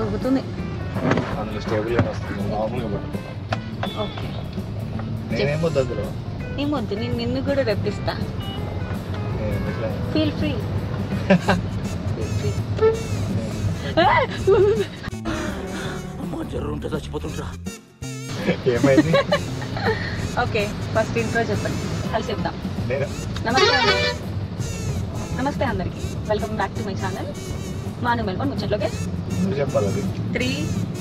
ఊగుతుంది. అందులో స్టేబుల్ వస్తుంది మామూలుగా పట్టుకో. ఓకే నేనేమొద్దు అందులో ఏమొద్దు, నేను నిన్ను కూడా రప్పిస్తా. Feel free. ఏమైంది? ఓకే ఫస్ట్ ఇంట్రో చెప్పండి, కలిసి చెప్తాం. నమస్తే అందరికి, welcome back to my channel Manu Melbourne ముచ్చట్లోకి. చెప్పాలి అది 3,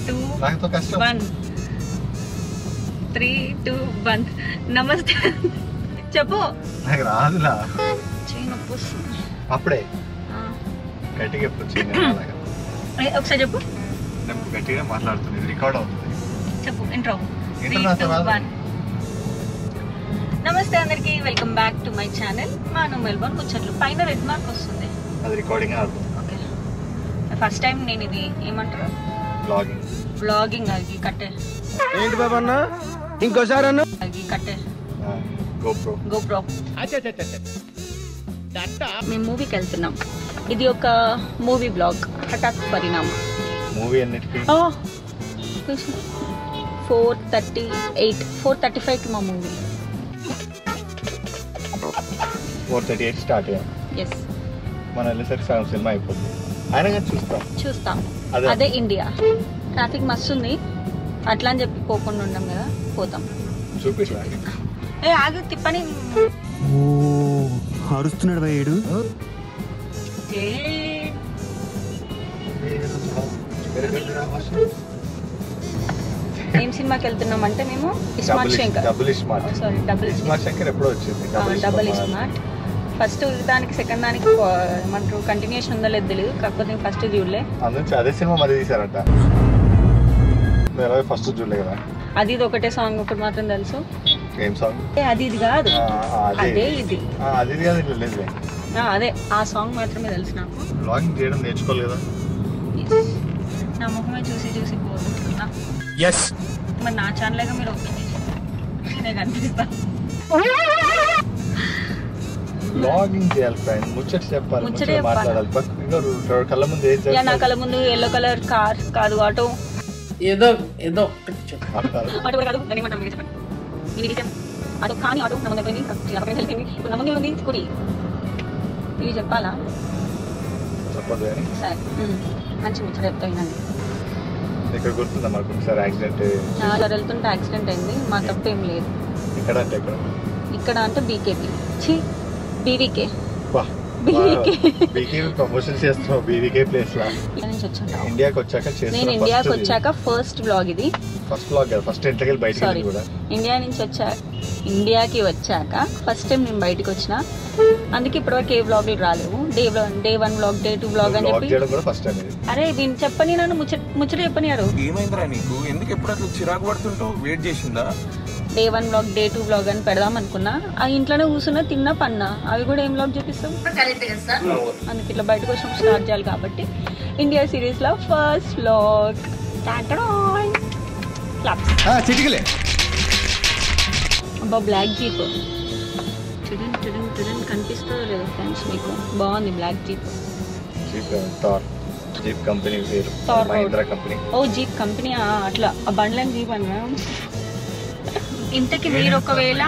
2, 1. 3, 2, 1. నమస్తే చెప్పు. నాకు రాదులా చెయ్యి నొప్పి వస్తుంది. అప్పుడే గట్టిగా ఎప్పుడు ఒకసారి చెప్పు. గట్టిగా మాట్లాడుతుంది, రికార్డ్ అవుతుంది. చెప్పు ఇంట్రో. 3, 2, 1. నమస్తే అందరికి, welcome back to my channel Manu Melbourne ముచ్చట్లు. పైన రెడ్ మార్క్ వస్తుంది, అది రికార్డింగ్ అర్థం. ఓకే ఫస్ట్ టైం నేను ఇది ఏమంటారు బ్లాగింగ్ అది కట్టే. ఏంటి బాబా అన్న ఇంకోసారి అన్న అది కట్టే గోప్రో. మేము మూవీకి వెళ్తున్నాం. ఇది ఒక మూవీ బ్లాగ్, హఠాత్ పరిణామం. మూవీ అన్నిటికీ 4:38 4:35కి మా మూవీ. 4:38 స్టార్ట్ అయ్యాం. ఎస్, మన వెళ్ళేసరికి సగం సినిమా అయిపోతుంది. ఆయన చూస్తాం. అదే ఇండియా. ట్రాఫిక్ మస్తు ఉంది, అట్లా అని చెప్పి పోకుండా ఉన్నాం కదా, పోతాం. చూపించండి. ఆగు తిప్పని. అరుస్తున్నాడు భయ్యుడు. ఏం సినిమాకి వెళ్తున్నాం అంటే మేము ఇస్మార్ట్ శంకర్. సారీ డబుల్ శంకర్ ఎప్పుడో వచ్చింది. డబుల్ ఇస్మార్ట్. ఫస్ట్ దానికి సెకండ్ దానికి ఏమంటారు కంటిన్యూషన్ ఉందో లేదు తెలియదు, కాకపోతే ఫస్ట్ చూడలే. అదే సినిమా మరి తీసారట, ఫస్ట్ చూడలే కదా. అది ఇది ఒకటే సాంగ్ ఒకటి మాత్రం తెలుసు. ఏం సాంగ్? అది ఇది కాదు, అదే ఇది. అదే ఆ సాంగ్ మాత్రమే తెలుసు నాకు. బ్లాగింగ్ చేయడం నేర్చుకోలేదు కదా. నా ముఖమే చూసి చూసి పోతున్నా. మరి నా ఛానల్గా మీరు ఓపెన్ చేసి నేను కనిపిస్తా. బ్లాగింగ్ చేయాలి ఫ్రెండ్, ముచ్చట చెప్పాలి, మాట్లాడాలి. కళ్ళ ముందు నా కళ్ళ ముందు ఎల్లో కలర్ కార్ కాదు, ఆటో. ఏదో ఆటో కాదు, దాన్ని ఏమంటారు చెప్పండి. ఆటో కానీ ఆటో నా ముందు అయిపోయింది, ఇప్పుడు నా ముందు ఉంది స్కూటీ. ఇవి చెప్పాలా? చెప్పదు. సరే మంచి ముచ్చట చెప్తానండి. ఇక్కడ గుర్తుందా మాకు ఒకసారి యాక్సిడెంట్? చాలా వెళ్తుంటే యాక్సిడెంట్ అయింది, మా తప్పు ఏం లేదు. ఇక్కడ అంటే బీకేపీ బీవీకే ప్రమోషన్ చేస్తున్నావు. బీవీకే ప్లేస్ లా ఇండియాకి వచ్చాక నేను ఇండియాకి వచ్చాక ఫస్ట్ బ్లాగ్ ఇది. ఫస్ట్ బ్లాగ్ ఫస్ట్ ఇంట్లోకి బయటకి కూడా ఇండియా నుంచి ఇండియాకి వచ్చాక ఫస్ట్ టైం నేను బయటకు వచ్చిన. అందుకే ఇప్పటివరకు ఏ బ్లాగులు రాలేవు. డే 1 బ్లాగ్, డే 2 బ్లాగ్ అని చెప్పి. అరే దీన్ని చెప్పని నన్ను ముచ్చట చెప్పనియారు. ఏమైందిరా నీకు? ఎందుకు ఎప్పుడు అట్లా చిరాకు పడుతుంటావు? వెయిట్ చేసిందా? డే 1 బ్లాగ్, డే 2 బ్లాగ్ అని పెడదాం అనుకున్నా. ఆ ఇంట్లోనే కూర్చున్నా, తిన్నా, పన్నా. అవి కూడా ఏం బ్లాగ్ చూపిస్తాం. అందుకే ఇట్లా బయటకు వచ్చినప్పుడు స్టార్ట్ చేయాలి కాబట్టి ఇండియా సిరీస్ లో ఫస్ట్ బ్లాగ్. అబ్బా బ్లాక్ జీప్ కనిపిస్తుందో లేదో ఫ్రెండ్స్ మీకు? బాగుంది బ్లాక్ జీప్. జీప్ కంపెనీ పేరు కంపెనీ. ఓ జీప్ కంపెనీ, అట్లా ఆ బండ్లని జీప్ అన్నా. ఇంతకీ మీరు ఒకవేళ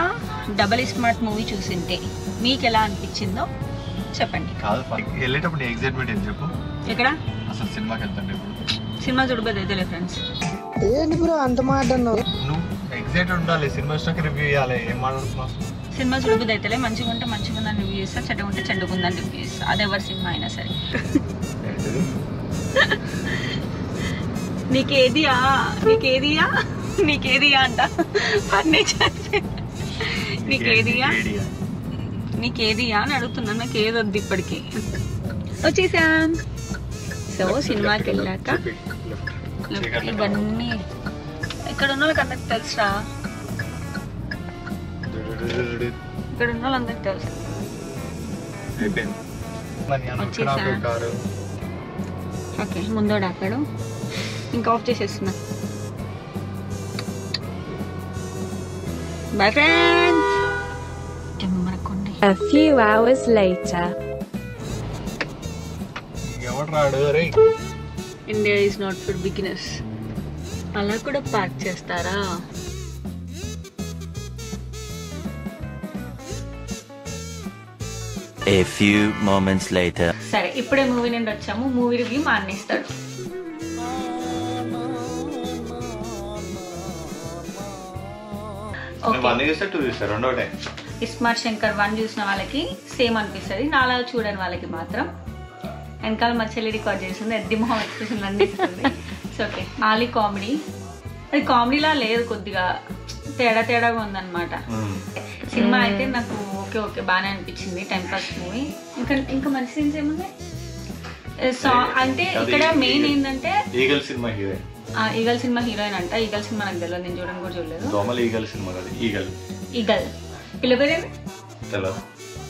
డబుల్ స్మార్ట్ మూవీ చూసింటే మీకు ఎలా అనిపించిందో చెప్పండి. వెళ్ళేటప్పుడు ఎగ్జైట్మెంట్ ఏం చెప్పు. ఎక్కడ అసలు సినిమాకి వెళ్తాంటే సినిమా చూడబోదు అయితే ఫ్రెండ్స్. ఏంటి బ్రో అంత మాట అన్నావు? నువ్వు ఎగ్జైటెడ్ ఉండాలి, సినిమా వచ్చాక రివ్యూ చేయాలి. ఏం మాట్లాడుతున్నావు? సినిమా చూడబోదు అయితే మంచిగా ఉంటే మంచిగా ఉందని రివ్యూ చేస్తా, చెడ్డగా ఉంటే చెడ్డగా ఉందని రివ్యూ చేస్తా. అది ఎవరి సినిమా అయినా సరే. నీకేదియా అంట ఫర్నిచర్. నీకేదియా అని అడుగుతున్నా. నాకు ఏదొద్దు ఇప్పటికి. వచ్చేసా. సో సినిమాకి వెళ్ళాక ఇవన్నీ ఇక్కడ ఉన్న వాళ్ళకి అందరికి తెలుసా? ఇక్కడ ఉన్న వాళ్ళందరికి తెలుసు. ఓకే ముందోడు ఆపాడు, ఇంకా ఆఫ్ చేసేస్తున్నా. Bye friends. A few hours later. ఎవడు రాడు రే? India is not for beginners. అలా కూడా ప్యాక్ చేస్తారా? A few moments later. సరే, ఇప్పుడే మూవీ నుండి వచ్చాము. మూవీ రివ్యూ మా అన్న ఇస్తాడు. ఇస్మార్ట్ శంకర్ 1 చూసిన వాళ్ళకి సేమ్ అనిపిస్తుంది, నాలా చూడని వాళ్ళకి మాత్రం. వెనకాల మా చెల్లి రికార్డ్ చేస్తుంది, ఎద్ది మొహం ఎక్స్ప్రెషన్ అన్ని ఇస్తుంది. సో ఓకే, ఆలీ కామెడీ, అది కామెడీలా లేదు, కొద్దిగా తేడాగా ఉందన్నమాట. సినిమా అయితే నాకు ఓకే ఓకే బాగానే అనిపించింది, టైం పాస్ మూవీ. ఇంకా మంచి సీన్స్ ఏముంది అంటే ఇక్కడ మెయిన్ ఏంటంటే ఈగల్ సినిమా హీరోయిన్ అంట. ఈగల్ సినిమా నాకు తెలియదు, నేను చూడడం కూడా చూడలేదు. ఈగల్ పిల్ల పేరు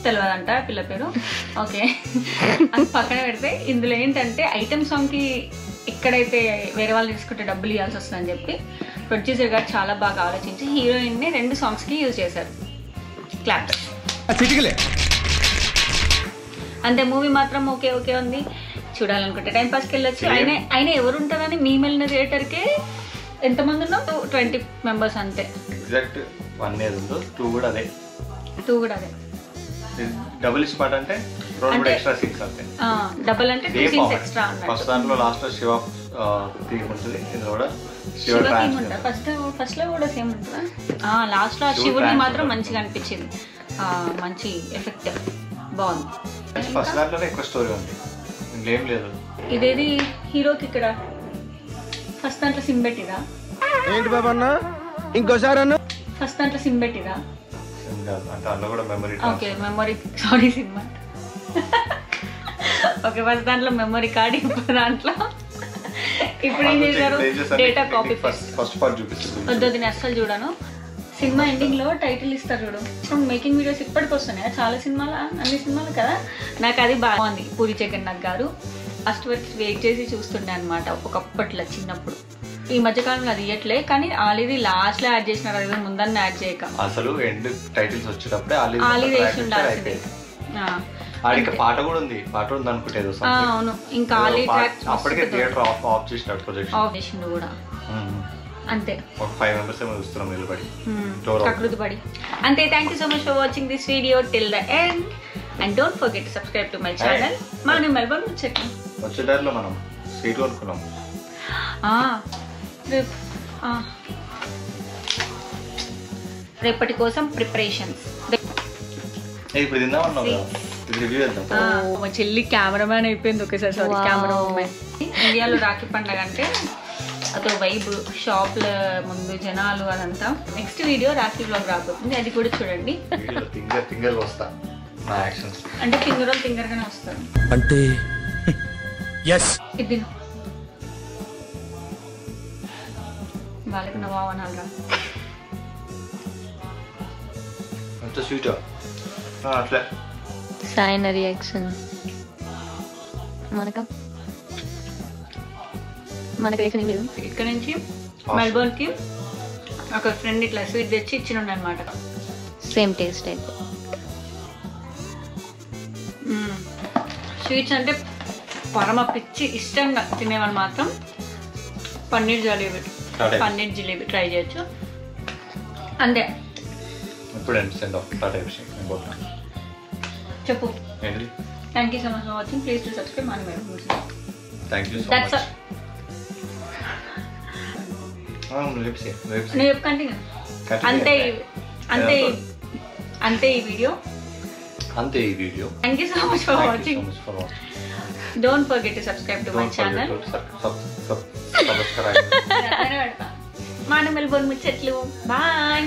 తెలియదంట, పిల్ల పేరు. ఓకే, అది పక్కన పెడితే ఇందులో ఏంటంటే ఐటమ్ సాంగ్ కి ఎక్కడైతే వేరే వాళ్ళు తీసుకుంటే డబ్బులు ఇవ్వాల్సి వస్తుందని చెప్పి ప్రొడ్యూసర్ గారు చాలా బాగా ఆలోచించి హీరోయిన్ ని 2 సాంగ్స్ కి యూజ్ చేశారు. క్లాప్స్ అంతే. మూవీ మాత్రం ఓకే ఓకే ఉంది, చూడాలనుకుంటే టైం పాస్కి వెళ్ళొచ్చు. ఆయన ఎవరు ఉంటారని మేము వెళ్ళిన థియేటర్కి ఎంతమంది ఉన్నాం? 20 మెంబర్స్ అంతే. ఎగ్జాక్ట్ 1 ఇయర్ ఉందో 2 కూడా అదే. డబుల్ స్పాట్ అంటే 2 ఎక్స్ట్రా సీన్స్ అంతే. డబుల్ అంటే 2 సీన్స్ ఎక్స్ట్రా అన్నమాట. ఫస్ట్ దాంట్లో లాస్ట్ లో శివ థీమ్ ఉంటుంది, ఇందులో కూడా శివ థీమ్ ఉంటుంది. ఫస్ట్ లో కూడా సేమ్ ఉంటుందా? లాస్ట్ లో శివుడి మాత్రం మంచిగా అనిపించింది, మంచి ఎఫెక్ట్ బాగుంది. ఫస్ట్ దాంట్లోనే ఎక్కువ స్టోరీ ఉంది, ఇంకేం లేదు. ఇదేది హీరోకి ఇక్కడ ఫస్ట్ దాంట్లో సిమ్ పెట్టిరా? ఏంటి బాబా అన్న ఇంకోసారి అన్న? ఫస్ట్ దాంట్లో సిమ్ పెట్టిరా? అంటే అందులో కూడా memory. Okay, memory, sorry SIM అంటే ఓకే. ఫస్ట్ దాంట్లో మెమరీ కార్డ్, ఇప్పుడు దాంట్లో ఇప్పుడు ఏం చేశారు? Data copy. ఫస్ట్ పార్ట్ చూపిస్తుంది. వద్దు, నేను అస్సలు చూడను. సినిమా ఎండింగ్ లో టైటిల్ ఇస్తారు చూడు, మేకింగ్ వీడియోస్ ఇప్పటికి వస్తున్నాయి చాలా సినిమాలు, అన్ని సినిమాలు కదా. నాకు అది బాగుంది. పూరి జగన్నాథ్ గారు ఫస్ట్ వరకు వెయిట్ చేసి చూస్తుండే అనమాట ఒకప్పట్లో చిన్నప్పుడు. ఈ మధ్యకాలంలో అది ఇయ్యట్లే, కానీ ఆల్రెడీ లాస్ట్ లో యాడ్ చేసినారు, అది ముందన్న యాడ్ చేయక. అసలు ఎండ్ టైటిల్స్ వచ్చేటప్పుడే ఆల్రెడీ వేసి ఉండాల్సింది. పాట కూడా ఉంది, పాట ఉంది అనుకుంటేది. అవును, ఇంకా ఆల్రెడీ ట్రాక్ అప్పటికే థియేటర్ ఆఫ్ చేసినాడు, ప్రొజెక్షన్ ఆఫ్ చేసిండు కూడా. అంతే, ఒక 5 మెంబర్స్ ఏమో చూస్తున్నాం నిలబడి కకృతి పడి. అంతే. Thank you so much for watching this video till the end and don't forget to subscribe to my channel. మనం మెల్బోర్న్ ముచ్చట్లు వచ్చే దారిలో మనం సీట్ కొనుక్కున్నాం. రేపటి కోసం ప్రిపరేషన్స్. ఇప్పుడు తిందామన్నావు కదా, రివ్యూ చేద్దాం. మా చెల్లి కెమెరామ్యాన్ అయిపోయింది ఒకేసారి. Sorry, camera women. ఇండియాలో రాఖీ పండుగ అంటే అదో వైబ్, షాప్ల ముందు జనాలు, అదంతా. నెక్స్ట్ వీడియో రాఖీ వ్లాగ్ రాబోతుంది, అది కూడా చూడండి. అంటే ఫింగర్ గానే వస్తారు అంటే ఇది వాళ్ళకి నా బావనాలరా. సాయన రియాక్షన్ మనకు రియాక్షన్ ఏం లేదు. ఇక్కడ నుంచి మెల్బోర్న్ కి ఒక ఫ్రెండ్ ఇట్లా స్వీట్ తెచ్చి ఇచ్చినుండే అనమాట. సేమ్ టేస్ట్ అయితే. స్వీట్స్ అంటే పరమ పిచ్చి ఇష్టంగా తినేవాళ్ళు మాత్రం పన్నీర్ జిలేబీ ట్రై చేయొచ్చు. అంతే. చెప్పు. Thank you so much for watching. Please to subscribe. Thank you so much. నేను చెప్పుకంటే అంతే ఈ video. Thank you so much for watching. Don't forget to subscribe to my channel. మన మెల్బోర్న్ ముచ్చట్లు. బాయ్.